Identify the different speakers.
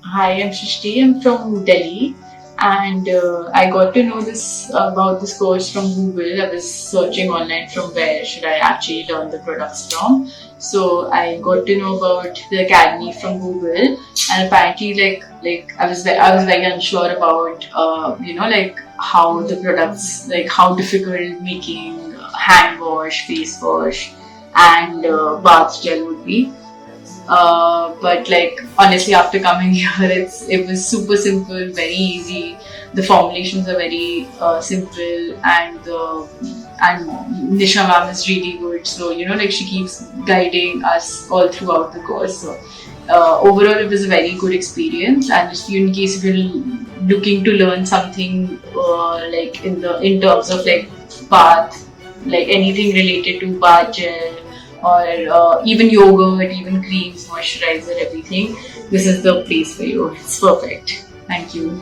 Speaker 1: Hi, I'm Shrishti. I'm from Delhi, and I got to know this about this course from Google. I was searching online from where should I actually learn the products from. So I got to know about the academy from Google, and apparently, I was very unsure about like how the products, like how difficult making hand wash, face wash, and bath gel would be. But like honestly, after coming here, it was super simple, very easy. The formulations are very simple, and Nisha ma'am is really good. So like she keeps guiding us all throughout the course. So overall, it was a very good experience. And just in case if you're looking to learn something like in terms of like bath, like anything related to bath gel or even yogurt, even creams, moisturizer, everything. This is the place for you. It's perfect. Thank you.